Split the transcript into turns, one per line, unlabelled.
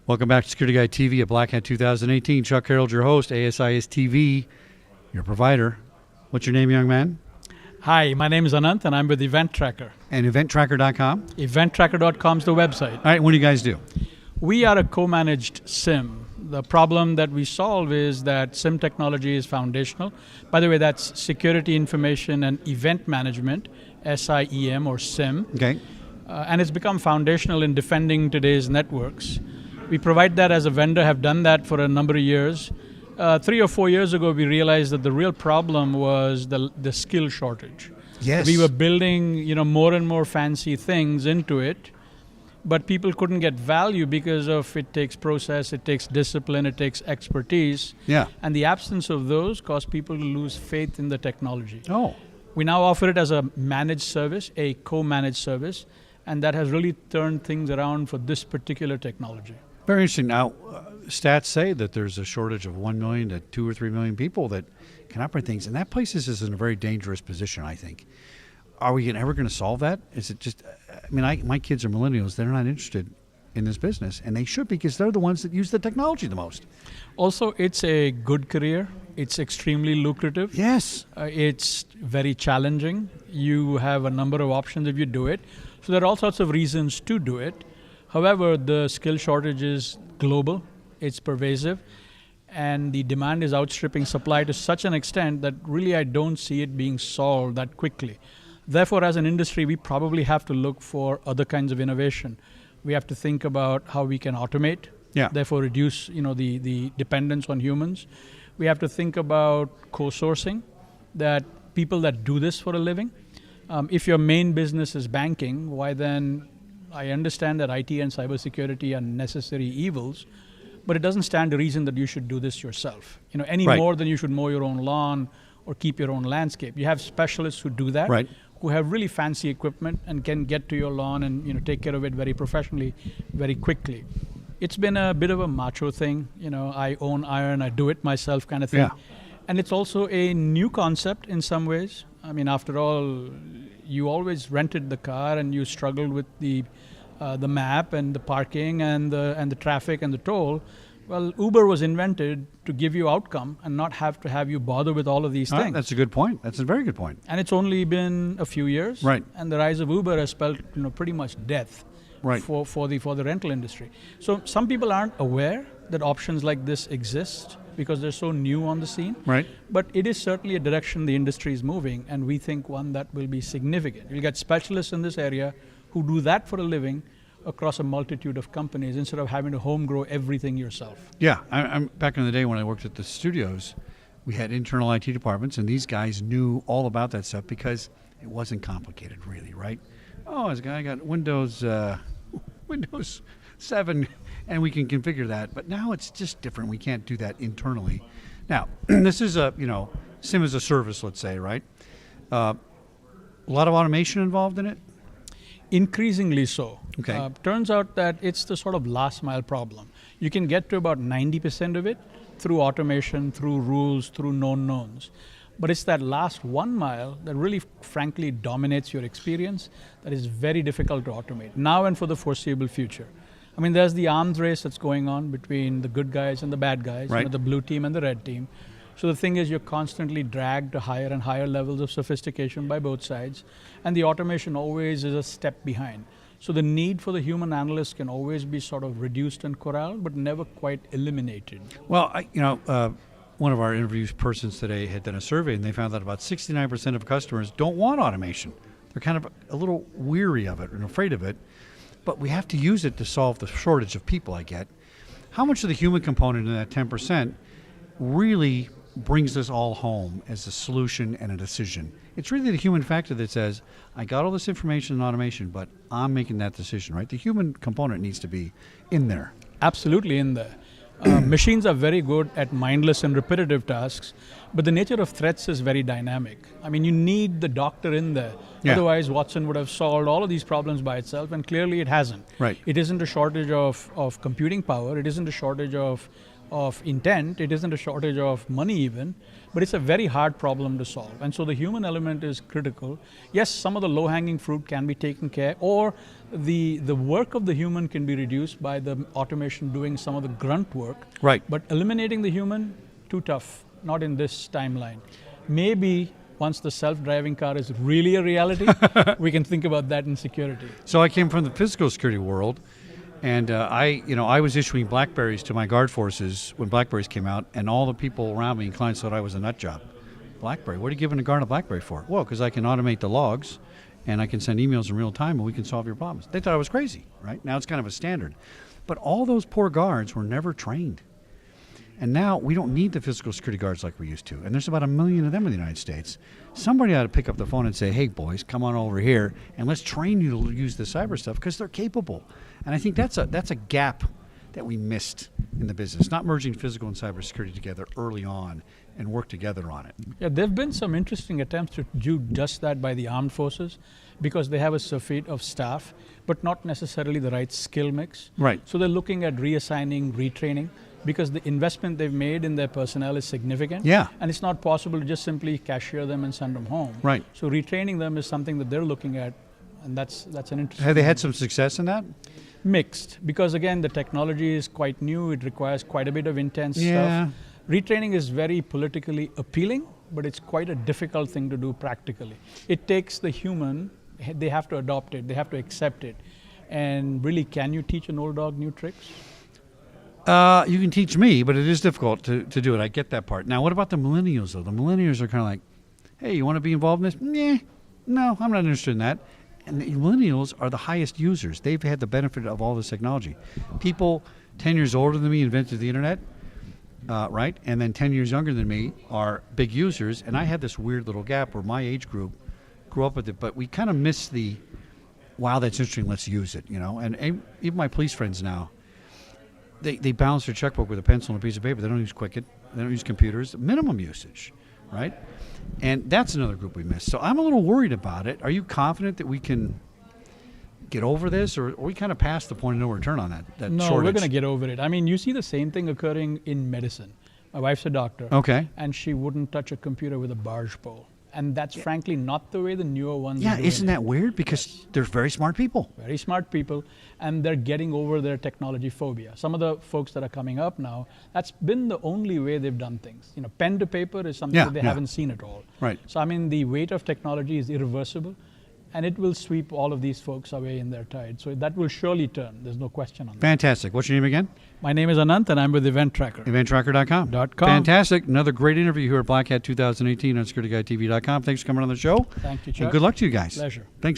Welcome back to Security Guy TV at BlackHat 2018. Chuck Harold, your host. ASIS TV, your provider. What's your name, young man?
Hi, my name is Ananth, and I'm with EventTracker.
And EventTracker.com?
EventTracker.com is the website.
All right, what do you guys do?
We are a co-managed SIM. The problem that we solve is that SIM technology is foundational. By the way, that's Security Information and Event Management, SIEM or SIM.
Okay.
And it's become foundational in defending today's networks. We provide that as a vendor, have done that for a number of years. 3 or 4 years ago, we realized that the real problem was the skill shortage.
Yes.
We were building, more and more fancy things into it, but people couldn't get value because of it takes process, it takes discipline, it takes expertise.
Yeah.
And the absence of those caused people to lose faith in the technology.
Oh.
We now offer it as a managed service, a co-managed service, and that has really turned things around for this particular technology.
Very interesting. Now, stats say that there's a shortage of 1 million to 2 or 3 million people that can operate things, and that places us in a very dangerous position, I think. Are we ever going to solve that? Is it just, my kids are millennials. They're not interested in this business, and they should because they're the ones that use the technology the most.
Also, it's a good career. It's extremely lucrative.
Yes.
It's very challenging. You have a number of options if you do it. So there are all sorts of reasons to do it. However, the skill shortage is global, it's pervasive, and the demand is outstripping supply to such an extent that really I don't see it being solved that quickly. Therefore, as an industry, we probably have to look for other kinds of innovation. We have to think about how we can automate, therefore reduce the dependence on humans. We have to think about co-sourcing, that people that do this for a living. If your main business is banking, why then I understand that IT and cybersecurity are necessary evils, but it doesn't stand to reason that you should do this yourself. More than you should mow your own lawn or keep your own landscape. You have specialists who do that, who have really fancy equipment and can get to your lawn and take care of it very professionally, very quickly. It's been a bit of a macho thing. I own iron, I do it myself kind of thing.
Yeah.
And it's also a new concept in some ways. After all, you always rented the car and you struggled with the map and the parking and the traffic and the toll. Well, Uber was invented to give you outcome and not have to have you bother with all of these things.
That's a good point. That's a very good point.
And it's only been a few years.
Right.
And the rise of Uber has spelled pretty much death for the rental industry. So some people aren't aware that options like this exist because they're so new on the scene.
Right.
But it is certainly a direction the industry is moving, and we think one that will be significant. You'll get specialists in this area who do that for a living across a multitude of companies instead of having to home grow everything yourself.
Yeah, I'm back in the day when I worked at the studios, we had internal IT departments, and these guys knew all about that stuff because it wasn't complicated, really, right? Oh, this guy got Windows 7, and we can configure that. But now it's just different. We can't do that internally. Now, this is SIM as a service, let's say, right? A lot of automation involved in it?
Increasingly so.
Okay.
Turns out that it's the sort of last mile problem. You can get to about 90% of it through automation, through rules, through known knowns. But it's that last 1 mile that really, frankly, dominates your experience that is very difficult to automate, now and for the foreseeable future. There's the arms race that's going on between the good guys and the bad guys,
right.
The blue team and the red team. So the thing is, you're constantly dragged to higher and higher levels of sophistication by both sides, and the automation always is a step behind. So the need for the human analyst can always be sort of reduced and corralled, but never quite eliminated.
Well, one of our interview persons today had done a survey, and they found that about 69% of customers don't want automation. They're kind of a little weary of it and afraid of it, but we have to use it to solve the shortage of people, I get. How much of the human component in that 10% really brings us all home as a solution and a decision? It's really the human factor that says, I got all this information and automation, but I'm making that decision, right? The human component needs to be in there.
Absolutely in there. Machines are very good at mindless and repetitive tasks, but the nature of threats is very dynamic. You need the doctor in there. Yeah. Otherwise, Watson would have solved all of these problems by itself, and clearly it hasn't.
Right.
It isn't a shortage of computing power. It isn't a shortage of of intent. It isn't a shortage of money even, but it's a very hard problem to solve. And so the human element is critical. Yes, some of the low-hanging fruit can be taken care, or the work of the human can be reduced by the automation doing some of the grunt work.
Right.
But eliminating the human, too tough, not in this timeline. Maybe once the self-driving car is really a reality, we can think about that in security.
So I came from the physical security world, and I was issuing BlackBerries to my guard forces when BlackBerries came out, and all the people around me and clients thought I was a nut job. BlackBerry? What are you giving a guard a BlackBerry for? Well, because I can automate the logs, and I can send emails in real time, and we can solve your problems. They thought I was crazy, right? Now it's kind of a standard. But all those poor guards were never trained. And now we don't need the physical security guards like we used to. And there's about 1 million of them in the United States. Somebody ought to pick up the phone and say, hey, boys, come on over here, and let's train you to use the cyber stuff because they're capable. And I think that's a gap that we missed in the business, not merging physical and cybersecurity together early on and work together on it.
Yeah, there have been some interesting attempts to do just that by the armed forces because they have a surfeit of staff, but not necessarily the right skill mix.
Right.
So they're looking at reassigning, retraining, because the investment they've made in their personnel is significant.
Yeah.
And it's not possible to just simply cashier them and send them home.
Right.
So retraining them is something that they're looking at, and that's an interesting.
Have they had some success in that?
Mixed, because again, the technology is quite new. It requires quite a bit of intense
Yeah.
stuff. Retraining is very politically appealing, but it's quite a difficult thing to do practically. It takes the human, they have to adopt it, they have to accept it. And really, can you teach an old dog new tricks?
You can teach me, but it is difficult to do it. I get that part. Now, what about the millennials, though? The millennials are kind of like, hey, you want to be involved in this? No, I'm not interested in that. And the millennials are the highest users. They've had the benefit of all this technology. People 10 years older than me invented the internet, right? And then 10 years younger than me are big users. And I had this weird little gap where my age group grew up with it, but we kind of missed the, wow, that's interesting, let's use it, And even my police friends now, they balance their checkbook with a pencil and a piece of paper. They don't use Quicken. They don't use computers. Minimum usage, right? And that's another group we missed. So I'm a little worried about it. Are you confident that we can get over this, or are we kind of past the point of no return on that
No,
shortage?
we're going to get over it. I mean, you see the same thing occurring in medicine. My wife's a doctor.
Okay.
And she wouldn't touch a computer with a barge pole. And that's frankly not the way the newer ones are
Yeah,
doing
isn't
it.
that weird? Because they're very smart people.
Very smart people, and they're getting over their technology phobia. Some of the folks that are coming up now, that's been the only way they've done things. Pen to paper is something that they haven't seen at all.
Right.
So, I mean, the weight of technology is irreversible, and it will sweep all of these folks away in their tide. So that will surely turn. There's no question on that.
Fantastic. What's your name again?
My name is Ananth, and I'm with EventTracker.
EventTracker.com.
.com.
Fantastic. Another great interview here at BlackHat 2018 on SecurityGuideTV.com. Thanks for coming on the show.
Thank you, Chuck.
And good luck to you guys.
Pleasure.
Thanks.